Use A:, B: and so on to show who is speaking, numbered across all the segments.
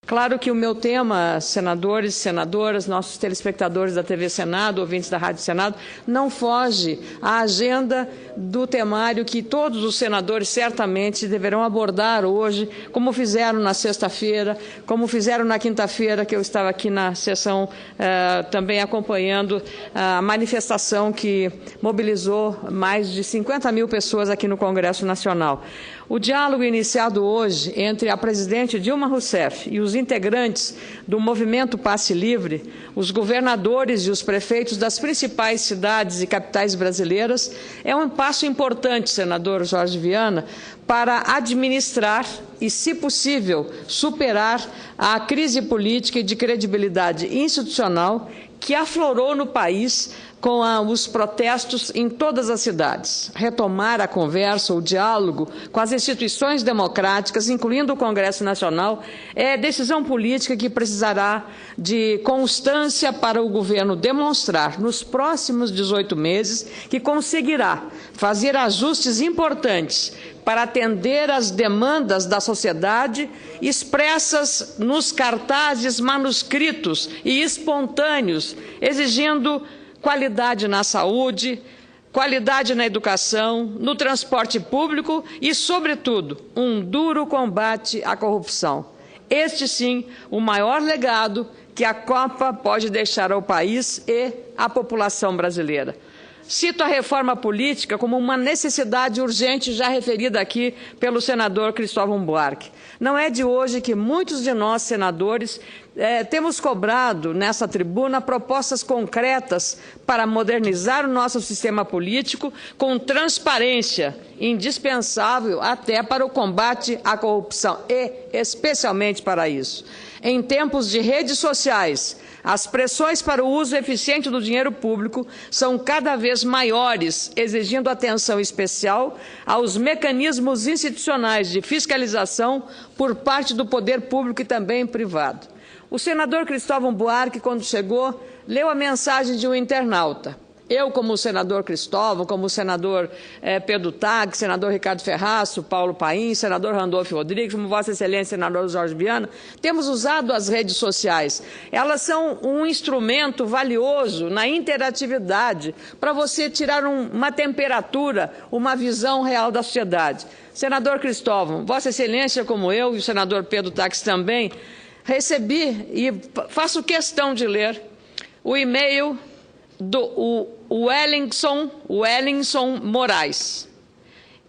A: Claro que o meu tema, senadores e senadoras, nossos telespectadores da TV Senado, ouvintes da Rádio Senado, não foge à agenda do temário que todos os senadores certamente deverão abordar hoje, como fizeram na sexta-feira, como fizeram na quinta-feira, que eu estava aqui na sessão também acompanhando a manifestação que mobilizou mais de 50 mil pessoas aqui no Congresso Nacional. O diálogo iniciado hoje entre a presidente Dilma Rousseff e os integrantes do movimento Passe Livre, os governadores e os prefeitos das principais cidades e capitais brasileiras, é um passo importante, senador Jorge Viana, para administrar e, se possível, superar a crise política e de credibilidade institucional que aflorou no país com os protestos em todas as cidades. Retomar a conversa, o diálogo com as instituições democráticas, incluindo o Congresso Nacional, é decisão política que precisará de constância para o governo demonstrar, nos próximos 18 meses, que conseguirá fazer ajustes importantes para atender às demandas da sociedade expressas nos cartazes manuscritos e espontâneos, exigindo qualidade na saúde, qualidade na educação, no transporte público e, sobretudo, um duro combate à corrupção. Este, sim, o maior legado que a Copa pode deixar ao país e à população brasileira. Cito a reforma política como uma necessidade urgente já referida aqui pelo senador Cristóvão Buarque. Não é de hoje que muitos de nós, senadores, temos cobrado nessa tribuna propostas concretas para modernizar o nosso sistema político com transparência, indispensável até para o combate à corrupção e especialmente para isso. Em tempos de redes sociais, as pressões para o uso eficiente do dinheiro público são cada vez maiores, exigindo atenção especial aos mecanismos institucionais de fiscalização por parte do poder público e também privado. O senador Cristóvão Buarque, quando chegou, leu a mensagem de um internauta. Eu, como senador Cristóvão, como senador Pedro Tag, senador Ricardo Ferraço, Paulo Paim, senador Randolfo Rodrigues, como Vossa Excelência, senador Jorge Viana, temos usado as redes sociais. Elas são um instrumento valioso na interatividade para você tirar uma temperatura, uma visão real da sociedade. Senador Cristóvão, Vossa Excelência, como eu, e o senador Pedro Tag também, recebi e faço questão de ler o e-mail do Wellington Moraes.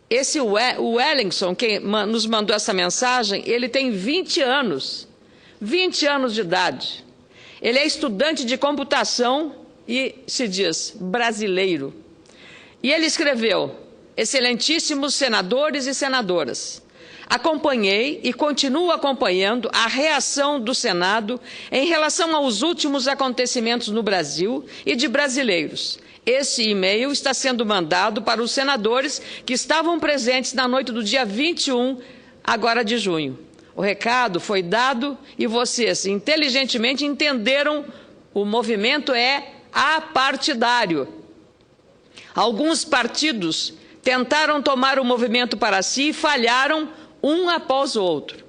A: Esse Wellington, que nos mandou essa mensagem, ele tem 20 anos de idade. Ele é estudante de computação e se diz brasileiro. E ele escreveu: excelentíssimos senadores e senadoras, acompanhei e continuo acompanhando a reação do Senado em relação aos últimos acontecimentos no Brasil e de brasileiros. Esse e-mail está sendo mandado para os senadores que estavam presentes na noite do dia 21, agora de junho. O recado foi dado e vocês inteligentemente entenderam: o movimento é apartidário. Alguns partidos tentaram tomar o movimento para si e falharam um após o outro.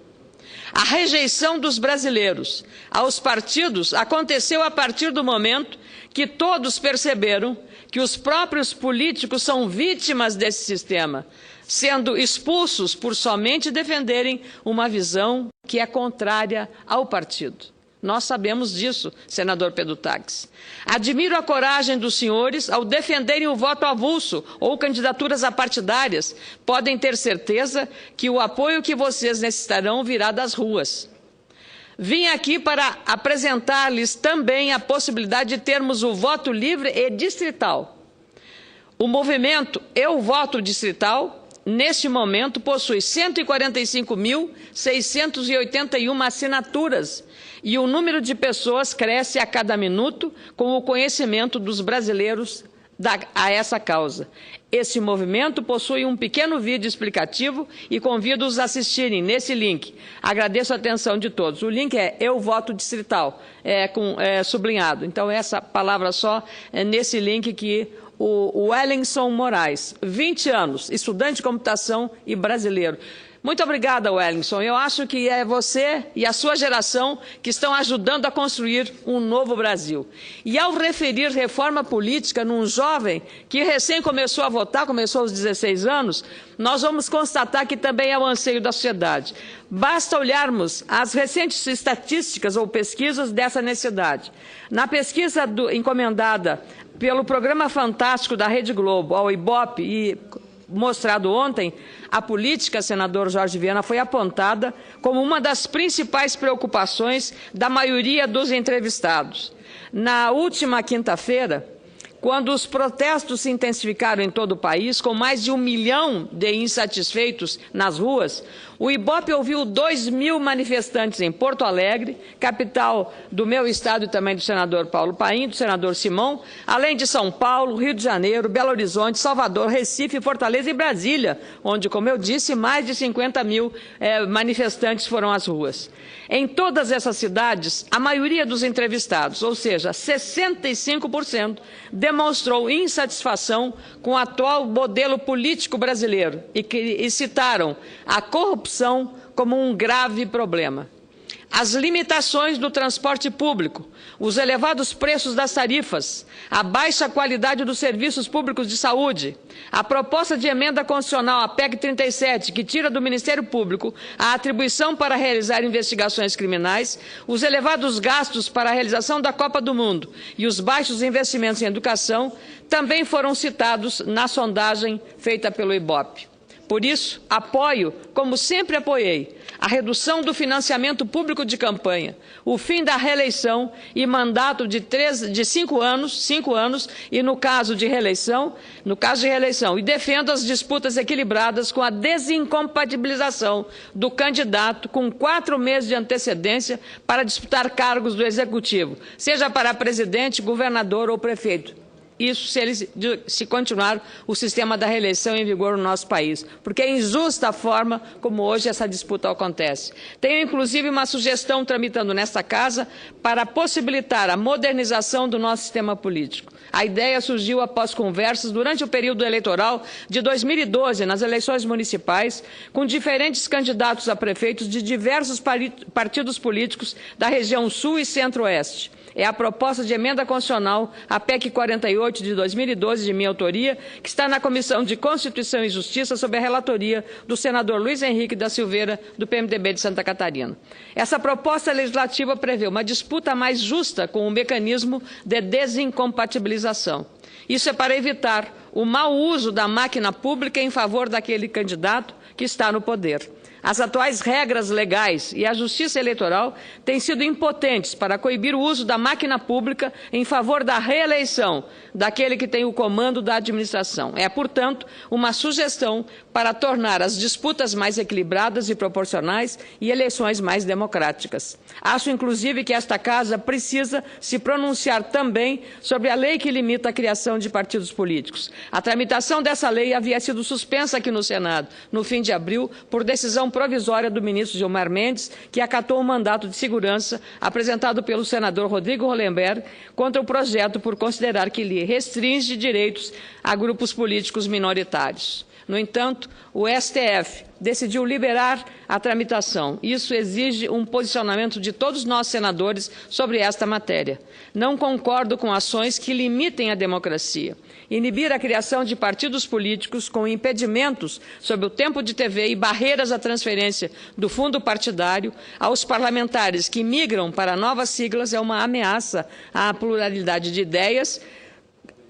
A: A rejeição dos brasileiros aos partidos aconteceu a partir do momento que todos perceberam que os próprios políticos são vítimas desse sistema, sendo expulsos por somente defenderem uma visão que é contrária ao partido. Nós sabemos disso, senador Pedro Taques. Admiro a coragem dos senhores ao defenderem o voto avulso ou candidaturas apartidárias. Podem ter certeza que o apoio que vocês necessitarão virá das ruas. Vim aqui para apresentar-lhes também a possibilidade de termos o voto livre e distrital. O movimento Eu Voto Distrital, neste momento, possui 145.681 assinaturas e o número de pessoas cresce a cada minuto com o conhecimento dos brasileiros a essa causa. Esse movimento possui um pequeno vídeo explicativo e convido-os a assistirem nesse link. Agradeço a atenção de todos. O link é Eu Voto Distrital, sublinhado. Então, essa palavra só é nesse link que o Wellington Moraes, 20 anos, estudante de computação e brasileiro. Muito obrigada, Wellington. Eu acho que é você e a sua geração que estão ajudando a construir um novo Brasil. E ao referir reforma política num jovem que recém começou a votar, começou aos 16 anos, nós vamos constatar que também é o anseio da sociedade. Basta olharmos as recentes estatísticas ou pesquisas dessa necessidade. Na pesquisa encomendada pelo Programa Fantástico da Rede Globo ao IBOP e mostrado ontem, a política, senador Jorge Viana, foi apontada como uma das principais preocupações da maioria dos entrevistados. Na última quinta-feira, quando os protestos se intensificaram em todo o país, com mais de 1 milhão de insatisfeitos nas ruas, o IBOP ouviu 2.000 manifestantes em Porto Alegre, capital do meu estado e também do senador Paulo Paim, do senador Simão, além de São Paulo, Rio de Janeiro, Belo Horizonte, Salvador, Recife, Fortaleza e Brasília, onde, como eu disse, mais de 50.000 manifestantes foram às ruas. Em todas essas cidades, a maioria dos entrevistados, ou seja, 65%, demonstrou insatisfação com o atual modelo político brasileiro e citaram a corrupção como um grave problema. As limitações do transporte público, os elevados preços das tarifas, a baixa qualidade dos serviços públicos de saúde, a proposta de emenda constitucional à PEC 37, que tira do Ministério Público a atribuição para realizar investigações criminais, os elevados gastos para a realização da Copa do Mundo e os baixos investimentos em educação, também foram citados na sondagem feita pelo IBOP. Por isso, apoio, como sempre apoiei, a redução do financiamento público de campanha, o fim da reeleição e mandato de 5 anos, e no caso de reeleição, e defendo as disputas equilibradas com a desincompatibilização do candidato com 4 meses de antecedência para disputar cargos do Executivo, seja para presidente, governador ou prefeito. Isso se continuar o sistema da reeleição em vigor no nosso país, porque é injusta a forma como hoje essa disputa acontece. Tenho, inclusive, uma sugestão tramitando nesta Casa para possibilitar a modernização do nosso sistema político. A ideia surgiu após conversas durante o período eleitoral de 2012, nas eleições municipais, com diferentes candidatos a prefeitos de diversos partidos políticos da região Sul e Centro-Oeste. É a proposta de emenda constitucional, a PEC 48 de 2012, de minha autoria, que está na Comissão de Constituição e Justiça, sob a relatoria do senador Luiz Henrique da Silveira, do PMDB de Santa Catarina. Essa proposta legislativa prevê uma disputa mais justa com o mecanismo de desincompatibilização. Isso é para evitar o mau uso da máquina pública em favor daquele candidato que está no poder. As atuais regras legais e a Justiça Eleitoral têm sido impotentes para coibir o uso da máquina pública em favor da reeleição daquele que tem o comando da administração. É, portanto, uma sugestão para tornar as disputas mais equilibradas e proporcionais e eleições mais democráticas. Acho, inclusive, que esta Casa precisa se pronunciar também sobre a lei que limita a criação de partidos políticos. A tramitação dessa lei havia sido suspensa aqui no Senado, no fim de abril, por decisão provisória do ministro Gilmar Mendes, que acatou um mandato de segurança apresentado pelo senador Rodrigo Hollenberg contra o projeto por considerar que lhe restringe direitos a grupos políticos minoritários. No entanto, o STF decidiu liberar a tramitação. Isso exige um posicionamento de todos nós, senadores, sobre esta matéria. Não concordo com ações que limitem a democracia. Inibir a criação de partidos políticos com impedimentos sobre o tempo de TV e barreiras à transferência do fundo partidário aos parlamentares que migram para novas siglas é uma ameaça à pluralidade de ideias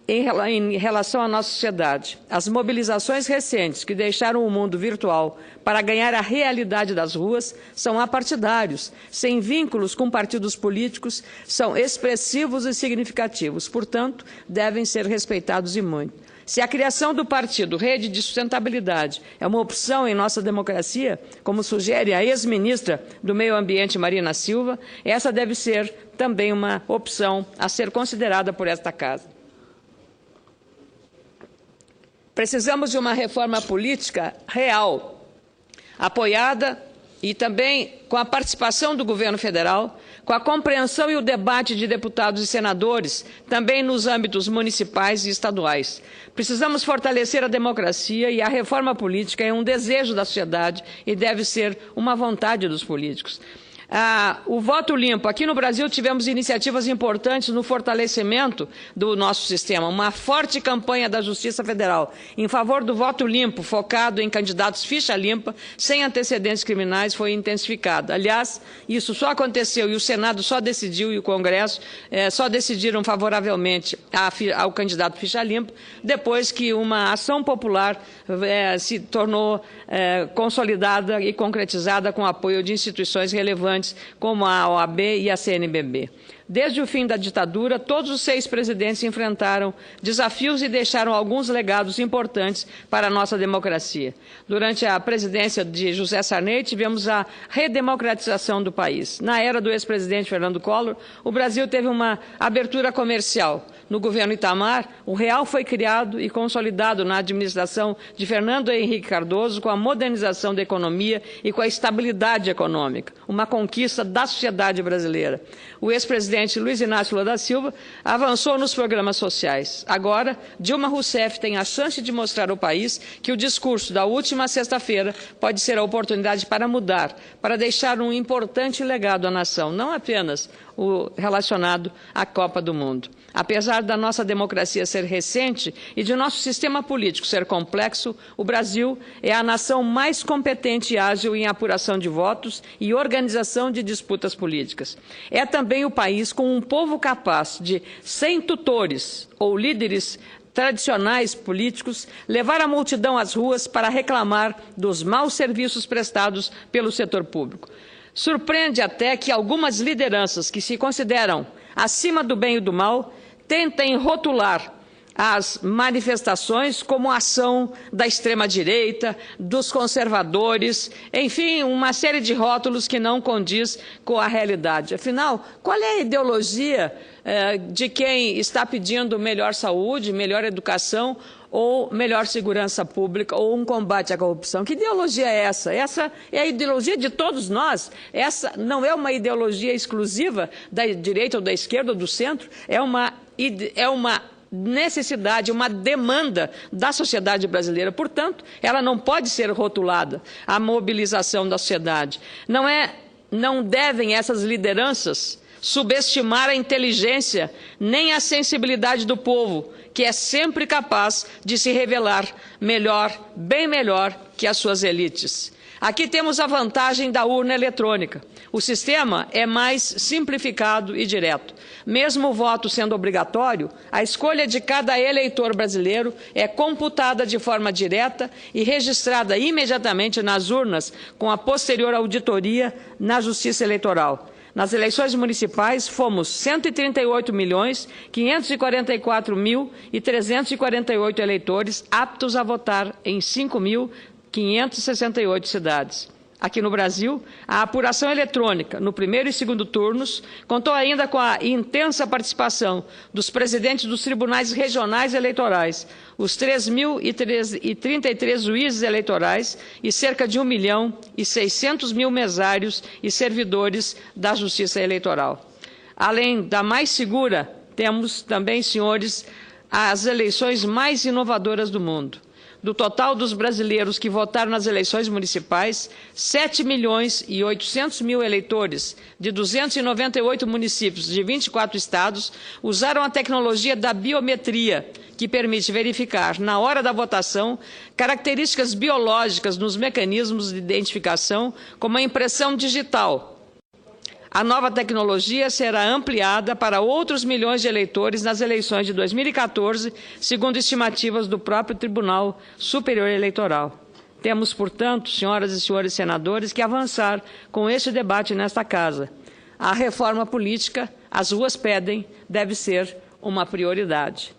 A: em relação à nossa sociedade. As mobilizações recentes que deixaram o mundo virtual para ganhar a realidade das ruas são apartidários, sem vínculos com partidos políticos, são expressivos e significativos, portanto, devem ser respeitados e muito. Se a criação do partido Rede de Sustentabilidade é uma opção em nossa democracia, como sugere a ex-ministra do Meio Ambiente, Marina Silva, essa deve ser também uma opção a ser considerada por esta Casa. Precisamos de uma reforma política real, apoiada e também com a participação do governo federal, com a compreensão e o debate de deputados e senadores, também nos âmbitos municipais e estaduais. Precisamos fortalecer a democracia e a reforma política é um desejo da sociedade e deve ser uma vontade dos políticos. O voto limpo. Aqui no Brasil tivemos iniciativas importantes no fortalecimento do nosso sistema. Uma forte campanha da Justiça Federal em favor do voto limpo, focado em candidatos ficha limpa, sem antecedentes criminais, foi intensificada. Aliás, isso só aconteceu e o Senado só decidiu e o Congresso só decidiram favoravelmente ao candidato ficha limpa depois que uma ação popular se tornou consolidada e concretizada com o apoio de instituições relevantes como a OAB e a CNBB. Desde o fim da ditadura, todos os 6 presidentes enfrentaram desafios e deixaram alguns legados importantes para a nossa democracia. Durante a presidência de José Sarney, tivemos a redemocratização do país. Na era do ex-presidente Fernando Collor, o Brasil teve uma abertura comercial. No governo Itamar, o real foi criado e consolidado na administração de Fernando Henrique Cardoso com a modernização da economia e com a estabilidade econômica, uma conquista da sociedade brasileira. O ex-presidente Luiz Inácio Lula da Silva avançou nos programas sociais. Agora, Dilma Rousseff tem a chance de mostrar ao país que o discurso da última sexta-feira pode ser a oportunidade para mudar, para deixar um importante legado à nação, não apenas o relacionado à Copa do Mundo. Apesar da nossa democracia ser recente e de nosso sistema político ser complexo, o Brasil é a nação mais competente e ágil em apuração de votos e organização de disputas políticas. É também o país com um povo capaz de, sem tutores ou líderes tradicionais políticos, levar a multidão às ruas para reclamar dos maus serviços prestados pelo setor público. Surpreende até que algumas lideranças que se consideram acima do bem e do mal tentem rotular as manifestações como ação da extrema-direita, dos conservadores, enfim, uma série de rótulos que não condiz com a realidade. Afinal, qual é a ideologia de quem está pedindo melhor saúde, melhor educação ou melhor segurança pública ou um combate à corrupção? Que ideologia é essa? Essa é a ideologia de todos nós. Essa não é uma ideologia exclusiva da direita ou da esquerda ou do centro, é uma necessidade, uma demanda da sociedade brasileira. Portanto, ela não pode ser rotulada à mobilização da sociedade. Não devem essas lideranças subestimar a inteligência nem a sensibilidade do povo, que é sempre capaz de se revelar melhor, bem melhor que as suas elites. Aqui temos a vantagem da urna eletrônica. O sistema é mais simplificado e direto. Mesmo o voto sendo obrigatório, a escolha de cada eleitor brasileiro é computada de forma direta e registrada imediatamente nas urnas com a posterior auditoria na Justiça Eleitoral. Nas eleições municipais, fomos 138.544.348 eleitores aptos a votar em 5.568 cidades. Aqui no Brasil, a apuração eletrônica no primeiro e segundo turnos contou ainda com a intensa participação dos presidentes dos tribunais regionais eleitorais, os 3.033 juízes eleitorais e cerca de 1.600.000 mesários e servidores da Justiça Eleitoral. Além da mais segura, temos também, senhores, as eleições mais inovadoras do mundo. Do total dos brasileiros que votaram nas eleições municipais, 7.800.000 eleitores de 298 municípios de 24 estados usaram a tecnologia da biometria, que permite verificar, na hora da votação, características biológicas nos mecanismos de identificação, como a impressão digital. A nova tecnologia será ampliada para outros milhões de eleitores nas eleições de 2014, segundo estimativas do próprio Tribunal Superior Eleitoral. Temos, portanto, senhoras e senhores senadores, que avançar com este debate nesta Casa. A reforma política, as ruas pedem, deve ser uma prioridade.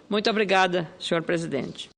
A: Muito obrigada, senhor presidente.